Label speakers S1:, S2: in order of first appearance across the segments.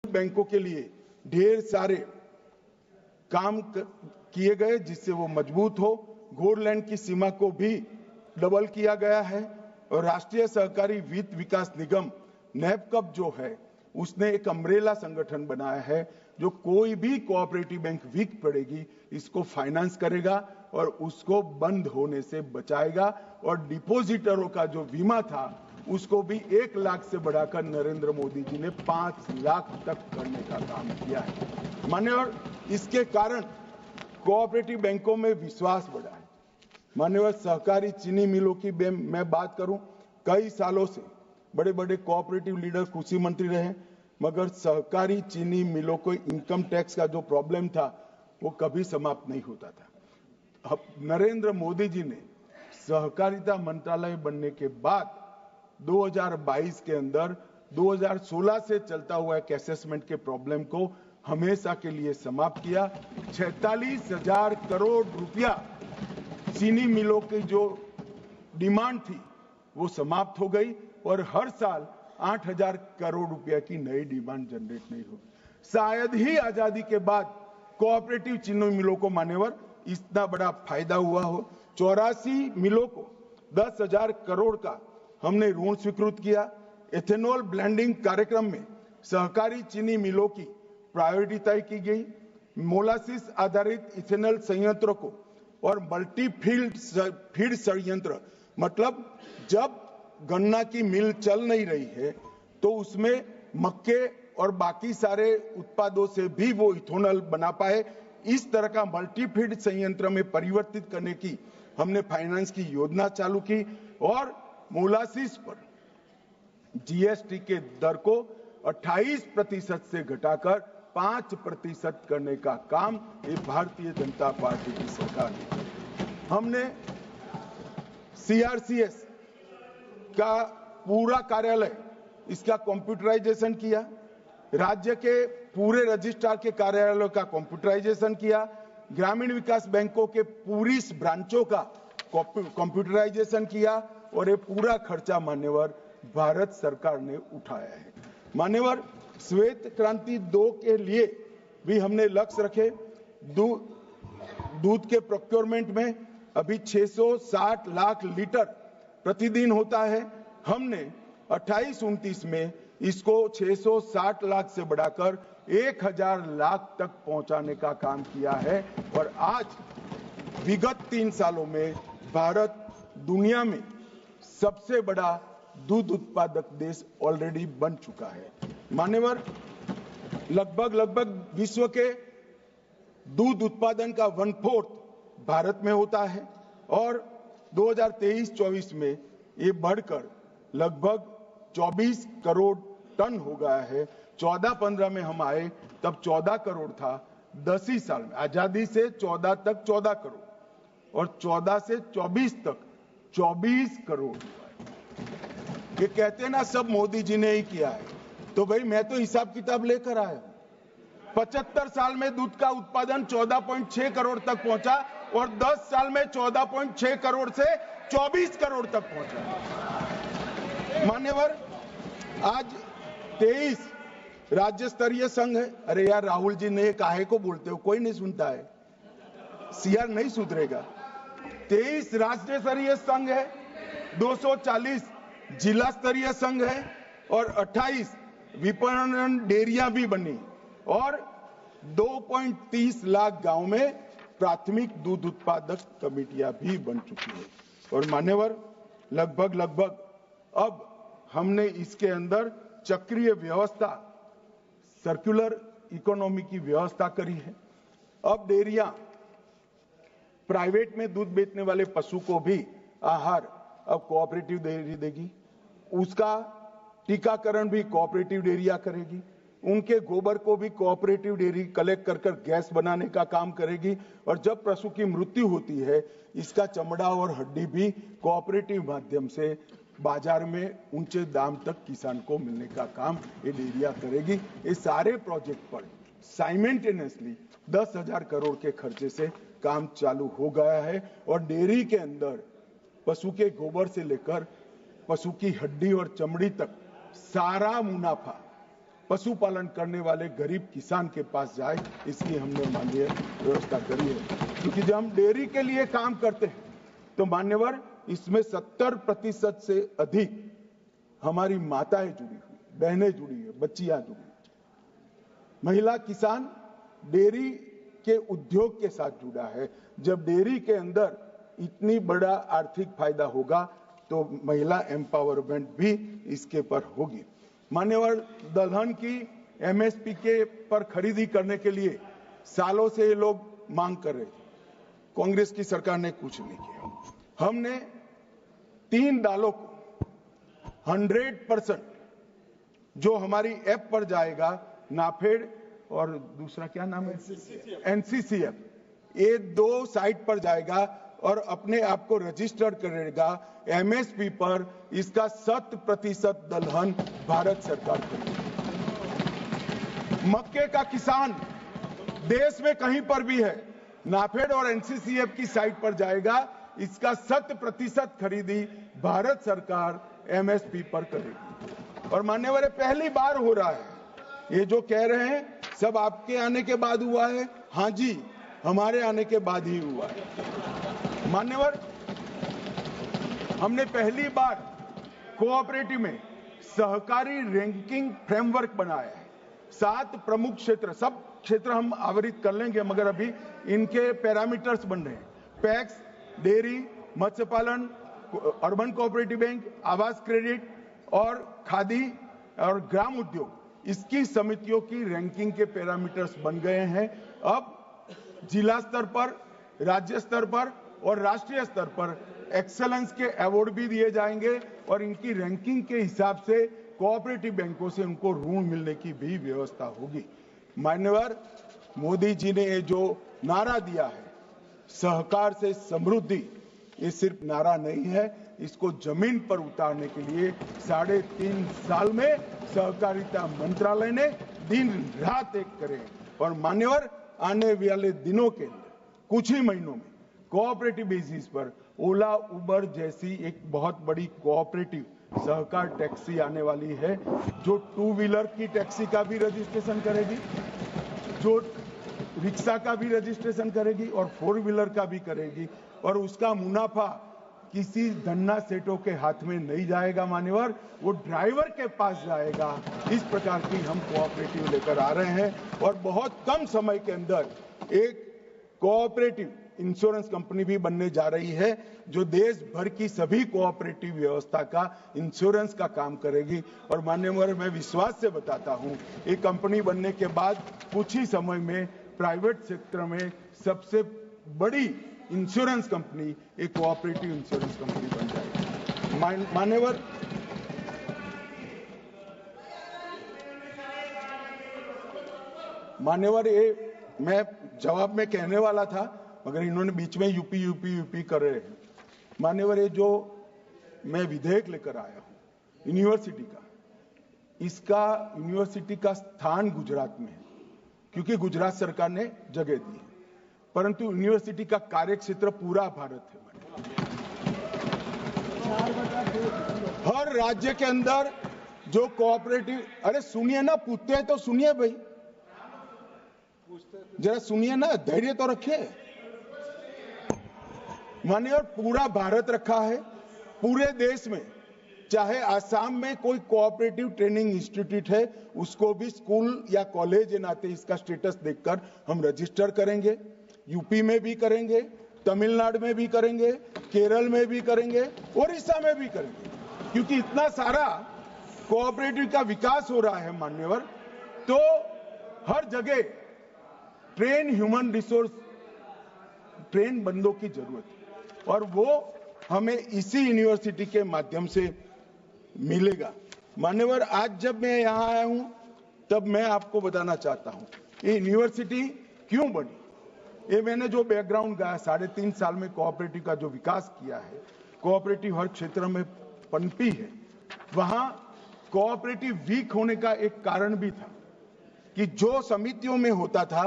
S1: बैंकों के लिए ढेर सारे काम किए गए जिससे वो मजबूत हो। गोल्ड की सीमा को भी डबल किया गया है और राष्ट्रीय सहकारी वित्त विकास निगम नैपकप जो है उसने एक अम्ब्रेला संगठन बनाया है जो कोई भी कोऑपरेटिव बैंक वीक पड़ेगी इसको फाइनेंस करेगा और उसको बंद होने से बचाएगा और डिपोजिटरों का जो बीमा था उसको भी 1 लाख से बढ़ाकर नरेंद्र मोदी जी ने 5 लाख तक करने का काम किया है। मान्यवर, इसके कारण कोऑपरेटिव बैंकों में विश्वास बढ़ा है। मान्यवर, सहकारी चीनी मिलों की मैं बात करूं, कई सालों से बड़े बड़े कोऑपरेटिव लीडर कृषि मंत्री रहे, मगर सहकारी चीनी मिलों को इनकम टैक्स का जो प्रॉब्लम था वो कभी समाप्त नहीं होता था। अब नरेंद्र मोदी जी ने सहकारिता मंत्रालय बनने के बाद 2022 के अंदर 2016 से चलता हुआ एक असेसमेंट के प्रॉब्लम को हमेशा के लिए समाप्त किया। 46,000 करोड़ रुपया चीनी मिलों की जो डिमांड थी वो समाप्त हो गई और हर साल 8,000 करोड़ रुपया की नई डिमांड जनरेट नहीं हो। शायद ही आजादी के बाद कोऑपरेटिव चीनी मिलों को मान्यवर इतना बड़ा फायदा हुआ हो। 84 मिलों को 10,000 करोड़ का हमने ऋण स्वीकृत किया। एथेनॉल ब्लेंडिंग कार्यक्रम में सहकारी चीनी मिलों की प्रायोरिटी तय की गई। मोलासिस आधारित इथेनॉल संयंत्रों को और मल्टी फीड संयंत्र, मतलब जब गन्ना की मिल चल नहीं रही है तो उसमें मक्के और बाकी सारे उत्पादों से भी वो इथेनॉल बना पाए, इस तरह का मल्टी फीड संयंत्र में परिवर्तित करने की हमने फाइनेंस की योजना चालू की और मोलासिस पर जीएसटी के दर को 28% से घटाकर 5% करने का काम ये भारतीय जनता पार्टी की सरकार ने। हमने सीआरसीएस का पूरा कार्यालय इसका कंप्यूटराइजेशन किया, राज्य के पूरे रजिस्ट्रार के कार्यालयों का कंप्यूटराइजेशन किया, ग्रामीण विकास बैंकों के पूरी ब्रांचों का कंप्यूटराइजेशन किया और ये पूरा खर्चा मान्यवर भारत सरकार ने उठाया है। मान्यवर, श्वेत क्रांति 2 के लिए भी हमने लक्ष्य रखे। दूध के प्रोक्योरमेंट में अभी 660 लाख लीटर प्रतिदिन होता है। हमने 28-29 में इसको 660 लाख से बढ़ाकर 1,000 लाख तक पहुंचाने का काम किया है और आज विगत 3 सालों में भारत दुनिया में सबसे बड़ा दूध उत्पादक देश ऑलरेडी बन चुका है। मान्यवर, लगभग विश्व के दूध उत्पादन का 1/4 भारत में होता है और 2023-24 में ये बढ़कर लगभग 24 करोड़ टन हो गया है। 14-15 में हम आए तब 14 करोड़ था, 10 ही साल में आजादी से 14 तक 14 करोड़ और 14 से 24 तक 24 करोड़ हुआ है। ये कहते हैं ना सब मोदी जी ने ही किया है, तो भाई मैं तो हिसाब किताब लेकर आया। 75 साल में दूध का उत्पादन 14.6 करोड़ तक पहुंचा और 10 साल में 14.6 करोड़ से 24 करोड़ तक पहुंचा। मान्यवर, आज 23 राज्य स्तरीय संघ है। अरे यार राहुल जी ने काहे को बोलते हो, कोई नहीं सुनता है, सीआर नहीं सुधरेगा। 23 राज्य स्तरीय संघ है, 240 जिला स्तरीय संघ है और 28 विपणन डेयरियां भी बनी और 2.30 लाख गांव में प्राथमिक दूध उत्पादक कमेटियां भी बन चुकी है। और मान्यवर, लगभग अब हमने इसके अंदर चक्रीय व्यवस्था, सर्कुलर इकोनॉमी की व्यवस्था करी है। अब डेयरियां प्राइवेट में दूध बेचने वाले पशु को भी आहार अब कोऑपरेटिव डेयरी देगी, उसका टीकाकरण भी कोऑपरेटिव डेयरियां करेगी, उनके गोबर को भी कोऑपरेटिव डेयरी कलेक्ट कर गैस बनाने का काम करेगी और जब पशु की मृत्यु होती है इसका चमड़ा और हड्डी भी कोऑपरेटिव माध्यम से बाजार में ऊंचे दाम तक किसान को मिलने का काम ये डेयरियां करेगी। ये सारे प्रोजेक्ट पर साइमल्टेनियसली 10,000 करोड़ के खर्चे से काम चालू हो गया है और डेयरी के अंदर पशु के गोबर से लेकर पशु की हड्डी और चमड़ी तक सारा मुनाफा पशुपालन करने वाले गरीब किसान के पास जाए, इसकी हमने माननीय व्यवस्था करी है। क्योंकि जब हम डेयरी के लिए काम करते हैं तो मान्यवर इसमें 70% से अधिक हमारी माताएं जुड़ी हुई, बहनें जुड़ी है, बच्चियां जुड़ी, महिला किसान डेयरी के उद्योग के साथ जुड़ा है। जब डेयरी के अंदर इतनी बड़ा आर्थिक फायदा होगा तो महिला एम्पावरमेंट भी इसके पर होगी। मान्यवर दलहन की एमएसपी के पर खरीदी करने के लिए सालों से ये लोग मांग कर रहे थे, कांग्रेस की सरकार ने कुछ नहीं किया। हमने 3 दालों को 100% जो हमारी ऐप पर जाएगा, नाफेड और दूसरा क्या नाम है, एनसीसीएफ, ये 2 साइट पर जाएगा और अपने आप को रजिस्टर करेगा। एमएसपी पर इसका 100% दलहन भारत सरकार करेगी। मक्के का किसान देश में कहीं पर भी है, नाफेड और एनसीसीएफ की साइट पर जाएगा, इसका 100% खरीदी भारत सरकार एमएसपी पर करेगी। और मान्यवर पहली बार हो रहा है। ये जो कह रहे हैं सब आपके आने के बाद हुआ है, हाँ जी, हमारे आने के बाद ही हुआ है। मान्यवर हमने पहली बार कोऑपरेटिव में सहकारी रैंकिंग फ्रेमवर्क बनाया है। 7 प्रमुख क्षेत्र, सब क्षेत्र हम आवरित कर लेंगे मगर अभी इनके पैरामीटर्स बन रहे हैं। पैक्स, डेयरी, मत्स्य पालन, अर्बन कोऑपरेटिव बैंक, आवास क्रेडिट और खादी और ग्राम उद्योग, इसकी समितियों की रैंकिंग के पैरामीटर्स बन गए हैं। अब जिला स्तर पर, राज्य स्तर पर और राष्ट्रीय स्तर पर एक्सेलेंस के अवार्ड भी दिए जाएंगे और इनकी रैंकिंग के हिसाब से कोऑपरेटिव बैंकों से उनको ऋण मिलने की भी व्यवस्था होगी। मान्यवर मोदी जी ने ये जो नारा दिया है, सहकार से समृद्धि, ये सिर्फ नारा नहीं है, इसको जमीन पर उतारने के लिए 3.5 साल में सहकारिता मंत्रालय ने दिन रात एक करे। और मान्यवर आने वाले दिनों के अंदर कुछ ही महीनों में कोऑपरेटिव बेसिस पर ओला, उबर जैसी एक बहुत बड़ी कोऑपरेटिव सहकार टैक्सी आने वाली है, जो 2 व्हीलर की टैक्सी का भी रजिस्ट्रेशन करेगी, जो रिक्शा का भी रजिस्ट्रेशन करेगी और 4 व्हीलर का भी करेगी। और उसका मुनाफा किसी धन्ना सेठों के हाथ में नहीं जाएगा मान्यवर, वो ड्राइवर के पास जाएगा। इस प्रकार की हम कोऑपरेटिव लेकर आ रहे हैं और बहुत कम समय के अंदर एक कोऑपरेटिव इंश्योरेंस कंपनी भी बनने जा रही है, जो देश भर की सभी कोऑपरेटिव व्यवस्था का इंश्योरेंस का काम करेगी। और मान्यवर मैं विश्वास से बताता हूं, ये कंपनी बनने के बाद कुछ ही समय में प्राइवेट सेक्टर में सबसे बड़ी इंश्योरेंस कंपनी एक कोऑपरेटिव इंश्योरेंस कंपनी बन जाएगी। मान्यवर ये मैं जवाब में कहने वाला था मगर इन्होंने बीच में यूपी कर रहे हैं। मान्यवर ये जो मैं विधेयक लेकर आया हूं यूनिवर्सिटी का, इसका यूनिवर्सिटी का स्थान गुजरात में है क्योंकि गुजरात सरकार ने जगह दी है, परंतु यूनिवर्सिटी का कार्यक्षेत्र पूरा भारत है। हर राज्य के अंदर जो कोऑपरेटिव, अरे सुनिए ना, पूछते हैं तो सुनिए भाई, जरा सुनिए ना, धैर्य तो रखिए। मानिए पूरा भारत रखा है, पूरे देश में, चाहे आसाम में कोई कोऑपरेटिव ट्रेनिंग इंस्टीट्यूट है उसको भी स्कूल या कॉलेज के नाते इसका स्टेटस देखकर हम रजिस्टर करेंगे। यूपी में भी करेंगे, तमिलनाडु में भी करेंगे, केरल में भी करेंगे, ओडिशा में भी करेंगे, क्योंकि इतना सारा कोऑपरेटिव का विकास हो रहा है मान्यवर। तो हर जगह ट्रेन ह्यूमन रिसोर्स, ट्रेन बंदों की जरूरत है और वो हमें इसी यूनिवर्सिटी के माध्यम से मिलेगा। मान्यवर आज जब मैं यहां आया हूं तब मैं आपको बताना चाहता हूं ये यूनिवर्सिटी क्यों बनी। ये मैंने जो बैकग्राउंड गाया, 3.5 साल में कोऑपरेटिव का जो विकास किया है, कोऑपरेटिव हर क्षेत्र में पनपी है। वहां कोऑपरेटिव वीक होने का एक कारण भी था कि जो समितियों में होता था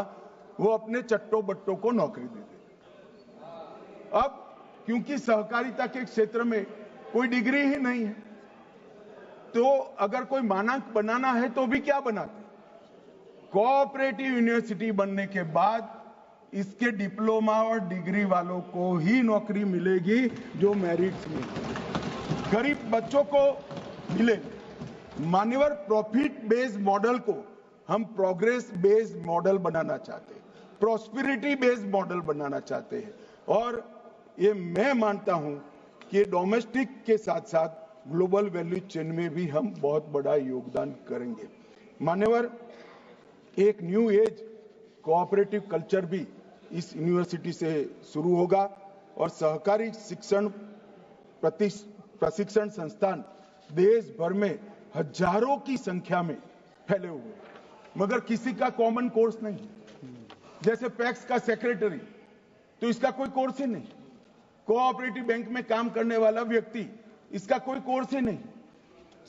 S1: वो अपने चट्टों बट्टों को नौकरी देते थे। अब क्योंकि सहकारिता के क्षेत्र में कोई डिग्री ही नहीं है, तो अगर कोई मानक बनाना है तो भी क्या बनाते? कोऑपरेटिव यूनिवर्सिटी बनने के बाद इसके डिप्लोमा और डिग्री वालों को ही नौकरी मिलेगी जो मेरिट्स में गरीब बच्चों को मिलेगी। मान्यवर, प्रॉफिट बेस्ड मॉडल को हम प्रोग्रेस बेस्ड मॉडल बनाना चाहते हैं, प्रॉस्पेरिटी बेस्ड मॉडल बनाना चाहते हैं। और ये मैं मानता हूं कि डोमेस्टिक के साथ साथ ग्लोबल वैल्यू चेन में भी हम बहुत बड़ा योगदान करेंगे। मान्यवर, एक न्यू एज कोऑपरेटिव कल्चर भी इस यूनिवर्सिटी से शुरू होगा और सहकारी शिक्षण प्रशिक्षण संस्थान देश भर में हजारों की संख्या में फैले हुए हैं, मगर किसी का कॉमन कोर्स नहीं। जैसे पैक्स का सेक्रेटरी, तो इसका कोई कोर्स ही नहीं। कोऑपरेटिव बैंक में काम करने वाला व्यक्ति, इसका कोई कोर्स ही नहीं।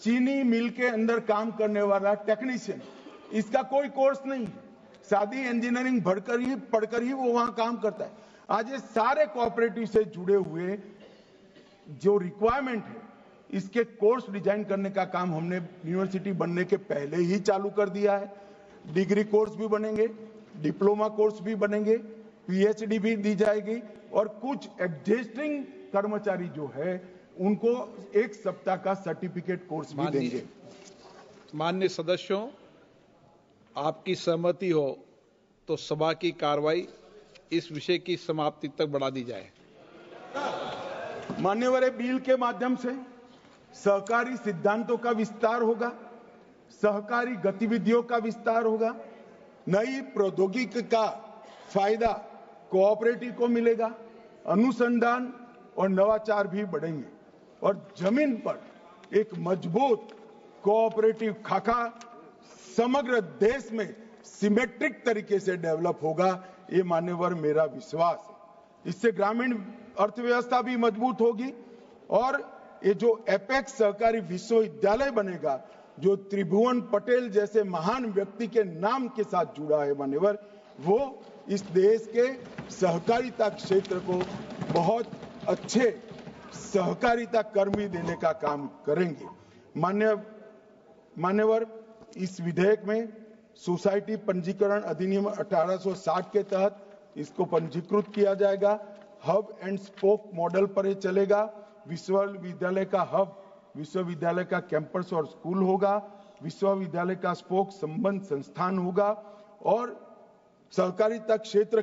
S1: चीनी मिल के अंदर काम करने वाला टेक्नीशियन, इसका कोई कोर्स नहीं। सादी इंजीनियरिंग पढ़कर ही वो वहां काम करता है। आज ये सारे कोऑपरेटिव से जुड़े हुए जो रिक्वायरमेंट है, इसके कोर्स डिजाइन करने का काम हमने यूनिवर्सिटी बनने के पहले ही चालू कर दिया है। डिग्री कोर्स भी बनेंगे, डिप्लोमा कोर्स भी बनेंगे, पीएचडी भी दी जाएगी और कुछ एग्जिस्टिंग कर्मचारी जो है उनको 1 सप्ताह का सर्टिफिकेट कोर्स भी देंगे।
S2: माननीय सदस्यों, आपकी सहमति हो तो सभा की कार्रवाई इस विषय की समाप्ति तक बढ़ा दी जाए।
S1: मान्यवर, बिल के माध्यम से सहकारी सिद्धांतों का विस्तार होगा, सहकारी गतिविधियों का विस्तार होगा, नई प्रौद्योगिकी का फायदा कोऑपरेटिव को मिलेगा, अनुसंधान और नवाचार भी बढ़ेंगे और जमीन पर एक मजबूत कोऑपरेटिव खाका समग्र देश में सिमेट्रिक तरीके से डेवलप होगा। ये मान्यवर मेरा विश्वास है। इससे ग्रामीण अर्थव्यवस्था भी मजबूत होगी और ये जो एपेक्स सहकारी विश्वविद्यालय बनेगा, जो त्रिभुवन पटेल जैसे महान व्यक्ति के नाम के साथ जुड़ा है मान्यवर, वो इस देश के सहकारिता क्षेत्र को बहुत अच्छे सहकारिता कर्मी देने का काम करेंगे। मान्यवर, इस विधेयक में सोसाइटी पंजीकरण अधिनियम 1860 के तहत इसको पंजीकृत किया जाएगा। हब एंड स्पोक मॉडल पर ये चलेगा। विश्वविद्यालय का हब विश्वविद्यालय का कैंपस और स्कूल होगा, विश्वविद्यालय का स्पोक संबंध संस्थान होगा और सहकारिता क्षेत्र